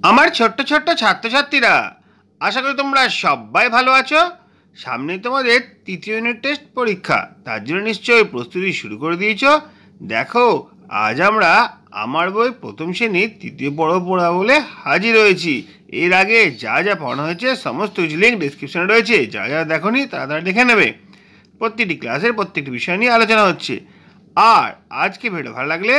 আমার ছোট্ট ছোট্ট ছাত্রছাত্রীরা, আশা করি তোমরা সবাই ভালো আছো। সামনে তোমাদের তৃতীয় ইউনিট টেস্ট পরীক্ষা, তার জন্য নিশ্চয়ই প্রস্তুতি শুরু করে দিয়েছো। দেখো, আজ আমরা আমার বই প্রথম শ্রেণীর তৃতীয় পর্ব পড়া বলে হাজির হয়েছি। এর আগে যা যা পড়ানো হয়েছে সমস্ত লিঙ্ক ডিসক্রিপশনে রয়েছে, যারা যারা দেখোনি তারা তারা দেখে নেবে। প্রত্যেকটি ক্লাসের প্রত্যেকটি বিষয় নিয়ে আলোচনা হচ্ছে। আর আজকে ভিডিও ভালো লাগলে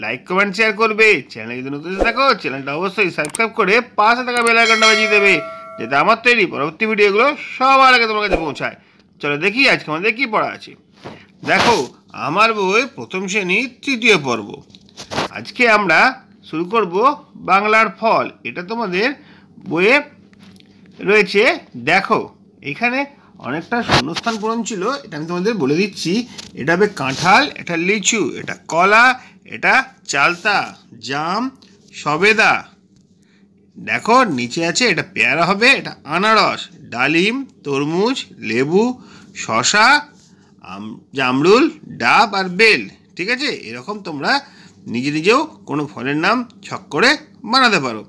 লাইক কমেন্ট শেয়ার করবে। চ্যানেলে যদি নতুন থাকো চ্যানেলটা অবশ্যই সাবস্ক্রাইব করে পাশে থাকা বেল আইকনটা বাজিয়ে দেবে, যাতে আমার তৈরি পরবর্তী ভিডিওগুলো সবার আগে তোমার কাছে পৌঁছায়। চলো দেখি আজকে আমাদের কি পড়া আছে। দেখো, আমার বই প্রথম শ্রেণী তৃতীয় পর্ব। আজকে আমরা শুরু করব বাংলার ফল। এটা তোমাদের বইয়ে রয়েছে। দেখো, এখানে অনেকটা শূন্যস্থান পূরণ ছিল, এটা আমি তোমাদের বলে দিচ্ছি। এটা হবে কাঁঠাল, এটা লিচু, এটা কলা, এটা চালতা, জাম, সবেদা। দেখো নিচে আছে, এটা পেয়ারা হবে, এটা আনারস, ডালিম, তরমুজ, লেবু, শশা, জামরুল, ডাব আর বেল। ঠিক আছে, এরকম তোমরা নিজে নিজেও কোনো ফলের নাম ছক করে বানাতে পারো।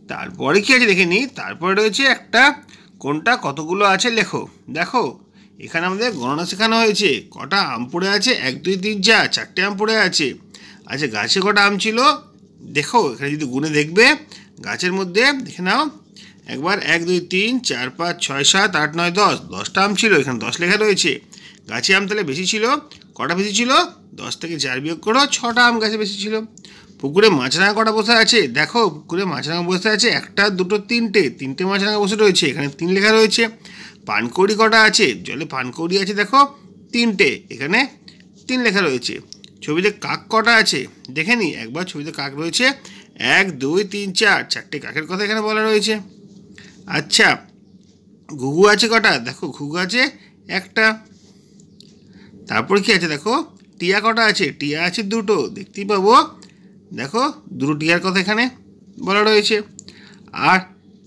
তারপরে কি আছে দেখে নিই। তারপরে রয়েছে একটা কোনটা কতগুলো আছে লেখো। দেখো, এখানে আমাদের গণনা শেখানো হয়েছে। কটা আম পড়ে আছে, 1 2 3 4, 4টে আম পড়ে আছে। আচ্ছা, গাছে কটা আম ছিল দেখো, এখানে যদি গুনে দেখবে গাছের মধ্যে দেখে নাও একবার, 1 2 3 4 5 6 7 8 9 10, 10টা আম ছিল, এখানে 10 লেখা রয়েছে। গাছে আম তাহলে বেশি ছিল, কটা বেশি ছিল? 10 থেকে 4 বিয়োগ করো, 6টা আম গাছে বেশি ছিল। পুকুরে মাছরাঙা কটা বসে আছে? দেখো, পুকুরে মাছরাঙা বসে আছে 1টা 2টো 3টে মাছরাঙা বসে রয়েছে, এখানে 3 লেখা রয়েছে। পানকৌড়ি কটা আছে? জলে পানকৌড়ি আছে দেখো 3টে, এখানে 3 লেখা রয়েছে। ছবিতে কাক কটা আছে দেখে নি একবার। ছবিতে কাক রয়েছে 1 2 3 4, 4টে কাকের কথা এখানে বলা রয়েছে। আচ্ছা, ঘুঘু আছে কটা? দেখো, ঘুঘু আছে 1টা। তারপর কি আছে দেখো, টিয়া কটা আছে? টিয়া আছে 2টো, দেখতেই পাবো। দেখো, 2টো টিয়ার কথা এখানে বলা রয়েছে। আর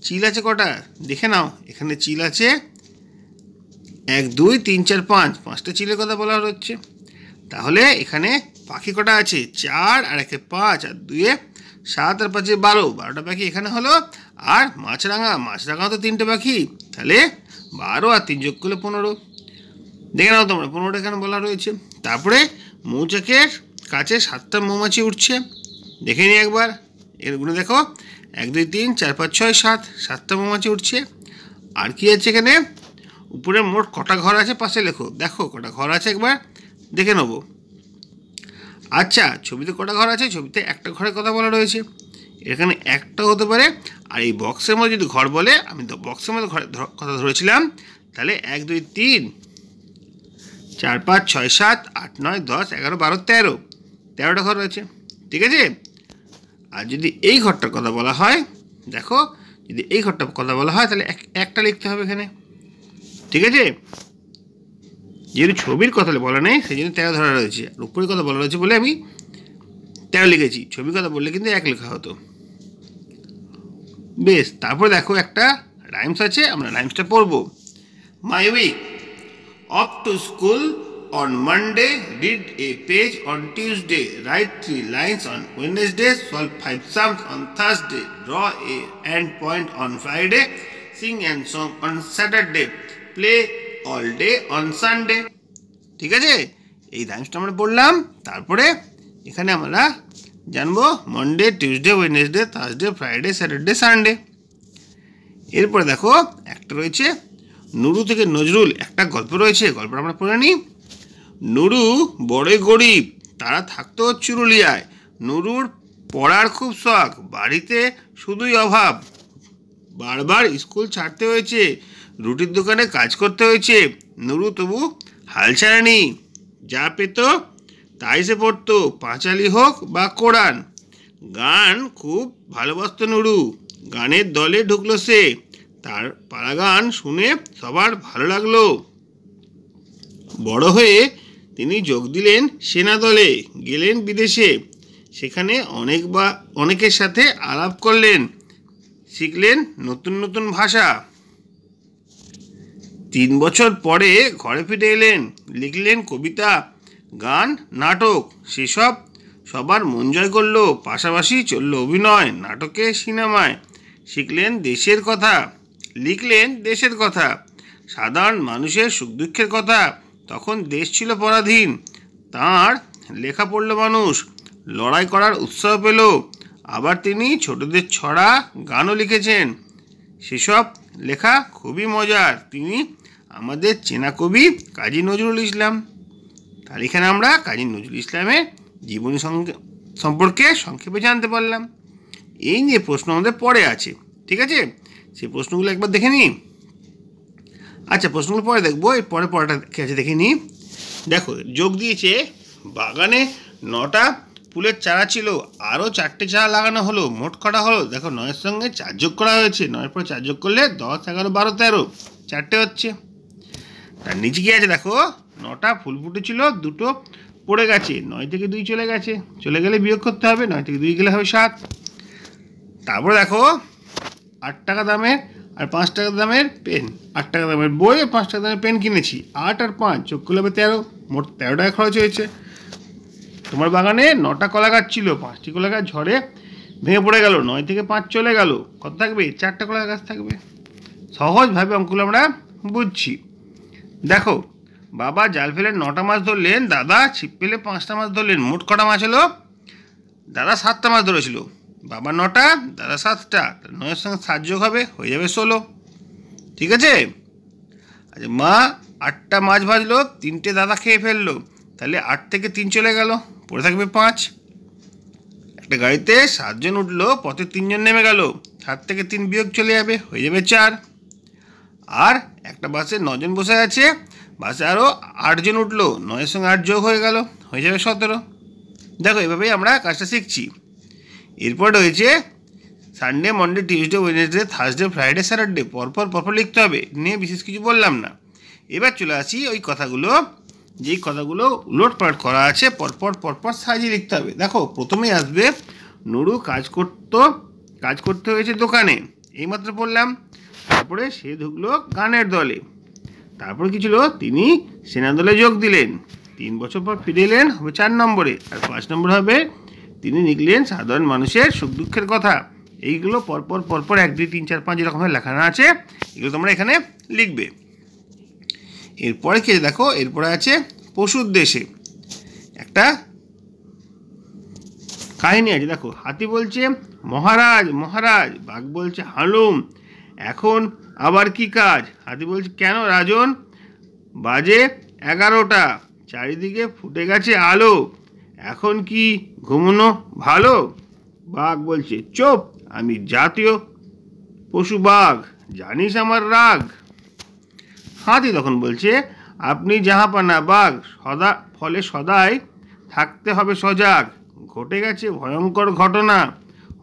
চিল আছে কটা দেখে নাও, এখানে চিল আছে 1 2 3 4 5, 5টা চিলের কথা বলা হচ্ছে। তাহলে এখানে পাখি কটা আছে? 4 আর 1 5 আর 2 7 আর 5 12, 12টা পাখি এখানে হলো। আর মাছরাঙা তো 3টে পাখি, তাহলে 12 আর 3 যোগ করলে 15। দেখে নাও তোমরা, 15টা এখানে বলা রয়েছে। তারপরে মৌচাকের কাছে 7টা মৌমাছি উঠছে, দেখে নিই একবার। এরগুলো দেখো, 1 2 3 4 5 6 7, 7টা মৌমাছি উঠছে। আর কি আছে এখানে? উপরে মোট কটা ঘর আছে পাশে লেখো। দেখো কটা ঘর আছে একবার দেখে নেবো। আচ্ছা, ছবিতে কটা ঘর আছে? ছবিতে একটা ঘরের কথা বলা রয়েছে, এখানে একটা হতে পারে। আর এই বক্সের মধ্যে যদি ঘর বলে, আমি তো বক্সের মধ্যে ঘরের কথা ধরেছিলাম, তাহলে 1 2 3 4 5 6 7 8 9 10 11 12 13, 13টা ঘর রয়েছে। ঠিক আছে। আর যদি এই ঘরটার কথা বলা হয়, দেখো, যদি এই ঘরটার কথা বলা হয় তাহলে একটা লিখতে হবে এখানে। ঠিক আছে, যেহেতু ছবির কথা বলা নেই সেই জন্য 13 ধরা রয়েছে, আর উপরের কথা বলা রয়েছে বলে আমি 13 লিখেছি। ছবির কথা বললে কিন্তু 1 লেখা হতো। বেশ, তারপর দেখো একটা রাইমস আছে, আমরা রাইমসটা পড়বো। My week, off to school on Monday, read a page on Tuesday, write 3 lines on Wednesday, solve 5 sums on Thursday, draw a end point on Friday, sing and song on Saturday, play all day on Sunday. ঠিক আছে, এই রাইমসটা আমরা পড়লাম। তারপরে এখানে আমরা জানবো Monday, Tuesday, Wednesday, Thursday, Friday, Saturday, Sunday. এরপরে দেখো একটা রয়েছে নুরু থেকে নজরুল, একটা গল্প রয়েছে, গল্পটা আমরা পড়ে নিই। নুরু বড়ই গরিব, তারা থাকতো চুরুলিয়ায়। নুরুর পড়ার খুব শখ, বাড়িতে শুধুই অভাব। বারবার স্কুল ছাড়তে হয়েছে, রুটির দোকানে কাজ করতে হয়েছে। নুরু তবু হাল ছাড়েনি, যা পেত তাই সে পড়তো, পাঁচালি হোক বা কোরআন। গান খুব ভালোবাসত নুরু, গানের দলে ঢুকলো সে। তার পাড়া গান শুনে সবার ভালো লাগলো। বড় হয়ে তিনি যোগ দিলেন সেনা দলে, গেলেন বিদেশে। সেখানে অনেকের সাথে আলাপ করলেন, শিখলেন নতুন নতুন ভাষা। 3 বছর পরে ঘরে ফিরে এলেন, লিখলেন কবিতা, গান, নাটক। সেসব সবার মন জয় করলো, পাশাপাশি চলল অভিনয়, নাটকে, সিনেমায়। শিখলেন দেশের কথা, লিখলেন দেশের কথা, সাধারণ মানুষের সুখ দুঃখের কথা। তখন দেশ ছিল পরাধীন, তাঁর লেখা পড়ল মানুষ, লড়াই করার উৎসাহ পেল। আবার তিনি ছোটদের ছড়া, গানও লিখেছেন। সেসব লেখা খুবই মজার। তিনি আমাদের চেনা কবি কাজী নজরুল ইসলাম। তাহলে এখানে আমরা কাজী নজরুল ইসলামের জীবনী সম্পর্কে সংক্ষেপে জানতে পারলাম। এই নিয়ে প্রশ্ন আমাদের পরে আছে, ঠিক আছে? সেই প্রশ্নগুলো একবার দেখে নিই। আচ্ছা, প্রশ্নগুলো পরে দেখবো। এই পরেটা কি আছে দেখে নিই। দেখো, যোগ দিয়েছে বাগানে 9টা ফুলের চারা ছিল, আরও 4টে চারা লাগানো হলো। মোট কটা হলো? দেখো, 9-এর সঙ্গে 4 যোগ করা হয়েছে। 9-এর পরে 4 যোগ করলে 10, 11, 12, 13, 4টে হচ্ছে। তার নিচে কি আছে দেখো, 9টা ফুল ফুটেছিল, 2টো পড়ে গেছে। 9 থেকে 2 চলে গেছে, চলে গেলে বিয়োগ করতে হবে। 9 থেকে 2 গেলে হবে 7। তারপরে দেখো, 8 টাকা দামের আর 5 টাকা দামের পেন, 8 টাকা দামের বই আর 5 টাকা দামের পেন কিনেছি। 8 আর 5 যোগ করলে হবে 13, মোট 13 টাকা খরচ হয়েছে। তোমার বাগানে 9টা কলা গাছ ছিল, 5টি কলা গাছ ঝড়ে ভেঙে পড়ে গেল। 9 থেকে 5 চলে গেল, কত থাকবে? 4টা কলা গাছ থাকবে। সহজভাবে অঙ্কগুলো আমরা বুঝছি। দেখো, বাবা জাল ফেলে 9টা মাছ ধরলেন, দাদা ছিপ ফেলে 5টা মাছ ধরলেন। মোট কটা মাছ হলো? দাদা 7টা মাছ ধরেছিল, বাবা 9টা, দাদা 7টা। 9-এর সঙ্গে 7 যোগ হবে, হয়ে যাবে 16, ঠিক আছে? আচ্ছা, মা 8টা মাছ ভাজলো, 3টে দাদা খেয়ে ফেললো, তাহলে 8 থেকে 3 চলে গেল, পড়ে থাকবে 5। একটা গাড়িতে 7 জন উঠলো, পথে 3 জন নেমে গেল, 7 থেকে 3 বিয়োগ চলে যাবে, হয়ে যাবে 4। আর একটা বাসে 9 জন বসে আছে, বাসে আরও 8 জন উঠলো, 9-এর সঙ্গে 8 যোগ হয়ে গেল, হয়ে যাবে 17। দেখো, এভাবেই আমরা কাজটা শিখছি। এরপর রয়েছে Sunday, Monday, Tuesday, Wednesday, Thursday, Friday, Saturday. পরপর লিখতে হবে, নিয়ে বিশেষ কিছু বললাম না। এবার চলে আসি ওই কথাগুলো, যেই কথাগুলো উলটপালট করা আছে, পরপর সাজিয়ে লিখতে হবে। দেখো, প্রথমেই আসবে নুরু কাজ করতে হয়েছে দোকানে, এইমাত্র পড়লাম। তারপরে সে ঢুকলো গানের দলে। তারপর কি ছিল? তিনি সেনা দলে যোগ দিলেন, 3 বছর পর ফিরে এলেন, হবে 4 নম্বরে। আর 5 নম্বর হবে তিনি লিখলেন সাধারণ মানুষের সুখ দুঃখের কথা। এইগুলো পরপর 1, 2, 3, 4, 5 এরকমভাবে লেখানো আছে, এগুলো তোমরা এখানে লিখবে। এরপরে কি দেখো, এরপরে আছে পশুর দেশে একটা কাহিনী আছে। দেখো, হাতি বলছে মহারাজ মহারাজ, বাঘ বলছে হালুম, এখন আবার কি কাজ? হাতি বলছে কেন রাজন, বাজে 11টা, চারিদিকে ফুটে গেছে আলো, এখন কি ঘুমোনো ভালো? বাঘ বলছে চুপ, আমি জাতীয় পশু বাঘ, জানিস আমার রাগ। হাতি তখন বলছে আপনি জাহাপানা বাঘ, ফলে সদাই থাকতে হবে সজাগ, ঘটে গেছে ভয়ঙ্কর ঘটনা,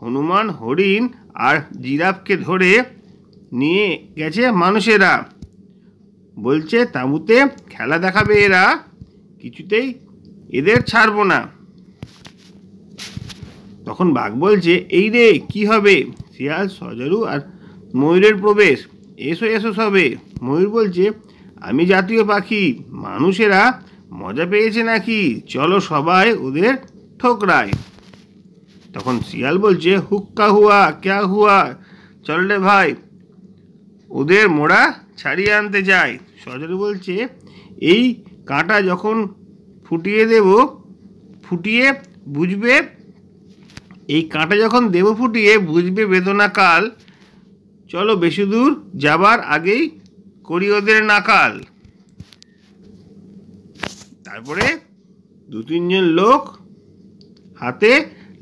হনুমান হরিণ আর জিরাফকে ধরে নিয়ে গেছে মানুষেরা, বলছে তাঁবুতে খেলা দেখাবে এরা, কিছুতেই এদের ছাড়বো না। তখন বাঘ বলছে এই রে কি হবে? শিয়াল, সজারু আর ময়ূরের প্রবেশ, এসো সবে। ময়ূর বলছে আমি জাতীয় পাখি, মানুষেরা মজা পেয়েছে নাকি, চলো সবাই ওদের ঠোকরায়। তখন শিয়াল বলছে হুক্কা হুয়া ক্যা হুয়া, চল রে ভাই ওদের মোড়া ছাড়িয়ে আনতে যাই। সজারু বলছে এই কাঁটা যখন ফুটিয়ে বুঝবে, এই কাঁটা যখন দেবো ফুটিয়ে বুঝবে বেদনা কাল, চলো বেশি দূর যাবার আগেই করি ওদের নাকাল। তারপরে 2-3 জন লোক হাতে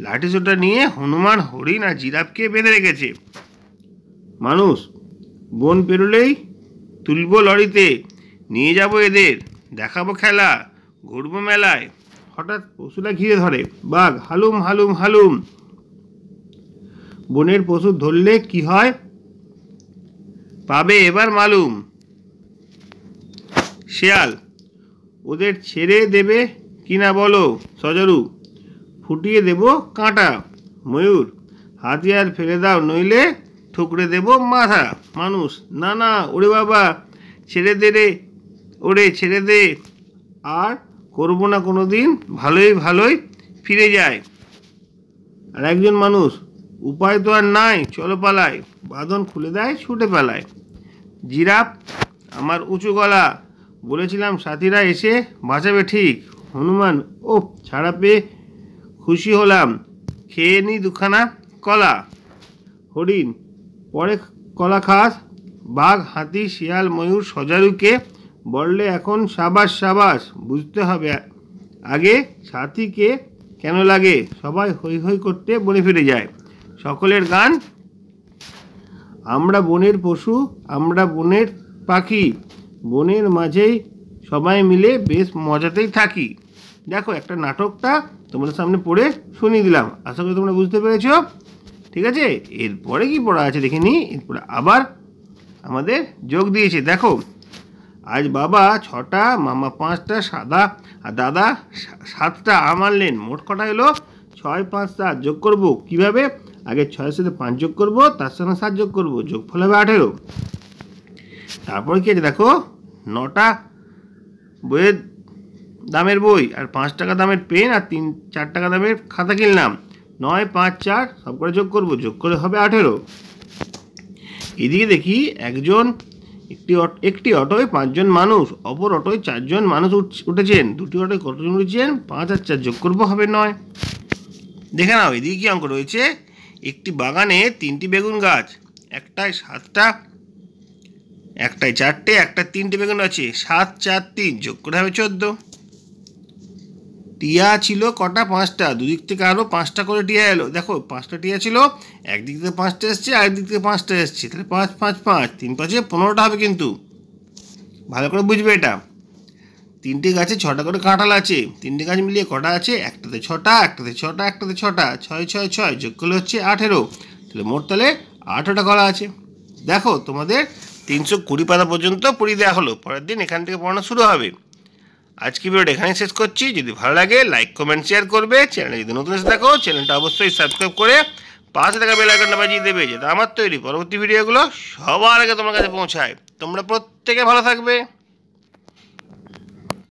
লাঠি সোটা নিয়ে হনুমান, হরিণ আর জিরাফকে বেঁধে রেখেছে। মানুষ বন পেরোলেই তুলবো লরিতে, নিয়ে যাব এদের, দেখাবো খেলা, ঘুরবো মেলায়। হঠাৎ পশুরা ঘিরে ধরে, বাঘ হালুম হালুম হালুম, বনের পশু ধরলে কি হয় পাবে এবার মালুম। শেয়াল ওদের ছেড়ে দেবে কিনা বলো, সজারু ফুটিয়ে দেব কাঁটা। ময়ূর হাতিয়ার ফেলে দাও নইলে ঠুকরে দেব মাথা। মানুষ না ওরে বাবা ছেড়ে দে রে, ওরে ছেড়ে দে, আর করবো না কোনো দিন, ভালোই ফিরে যায়। আর একজন মানুষ, উপায় তো আর নাই, চলো পালায়, বাঁধন খুলে দেয়, ছুটে পালায়। জিরাফ, আমার উঁচু গলা, বলেছিলাম সাথীরা এসে বাঁচাবে ঠিক। হনুমান, ও ছাড়া পেয়ে খুশি হলাম, খেয়ে নি দুখানা কলা। হরিণ, পরে কলা খাস। বাঘ, হাতি, শিয়াল, ময়ূর, সজারুকে বললে এখন সাবাস সাবাস, বুঝতে হবে আগে সাথীকে কেন লাগে। সবাই হৈ হৈ করতে বনে ফিরে যায়। সকলের গান, আমরা বনের পশু, আমরা বনের পাখি, বনের মাঝেই সবাই মিলে বেশ মজাতেই থাকি। দেখো, একটা নাটকটা তোমাদের সামনে পড়ে শুনিয়ে দিলাম, আশা করি তোমরা বুঝতে পেরেছো। ঠিক আছে, এরপরে কি পড়া আছে দেখে নি। এরপরে আবার আমাদের যোগ দিয়েছে। দেখো, আজ বাবা 6টা, মামা 5টা, দাদা 7টা আম আনলেন। মোট কটা হলো 6, 5, 7। যোগ করব কিভাবে? আগে 6-এর সাথে 5 যোগ করব, তার সঙ্গে 7 যোগ করব, যোগফল হবে 18। তারপরে কি আছে দেখো, 9টা বইয়ের দামের বই আর 5 টাকা দামের পেন আর 4 টাকা দামের খাতা কিনলাম। 9, 5, 4 সব করে যোগ করব, যোগ করে হবে 18। এদিকে দেখি একটি অটোয় 5 জন মানুষ, অপর অটোয় 4 জন মানুষ উঠেছেন। দুটি অটোয় কতজন উঠেছেন? 5 আর 4 যোগ করবো, হবে 9। দেখে নাও, এদিকে কি অঙ্ক রয়েছে। একটি বাগানে 3টি বেগুন গাছ, একটায় 7টা, একটায় 4টে, একটা 3টে বেগুন আছে। 7, 4, 3 যোগ করে হবে 14। টিয়া ছিল কটা? 5টা। দুদিক থেকে আরও 5টা করে টিয়া এলো। দেখো, 5টা টিয়া ছিল, একদিক থেকে 5টা এসছে, আরেকদিক থেকে 5টা এসছে, তাহলে 5, 5, 5, 3, 5, 15টা হবে। কিন্তু ভালো করে বুঝবে এটা। 3টে গাছে 6টা করে কাঁঠাল আছে। 3টে গাছ মিলিয়ে কটা আছে? একটাতে 6টা, একটাতে 6টা, একটাতে 6টা। 6, 6, 6 যোগ করলে হচ্ছে 18। তাহলে মোট তাহলে 18টা কলা আছে। দেখো, তোমাদের 320 পাতা পর্যন্ত পড়িয়ে দেওয়া হলো। পরের দিন এখান থেকে পড়ানো শুরু হবে। আজকে ভিডিওটা এখানে শেষ করছি। যদি ভালো লাগে লাইক, কমেন্ট, শেয়ার করবে। চ্যানেলে যদি নতুন এসে থাকো, চ্যানেলটা অবশ্যই সাবস্ক্রাইব করে পাশে থাকা বেল আইকনটা বাজিয়ে দেবে, যাতে আমার তৈরি পরবর্তী ভিডিওগুলো সবার আগে তোমার কাছে পৌঁছায়। তোমরা প্রত্যেকে ভালো থাকবে।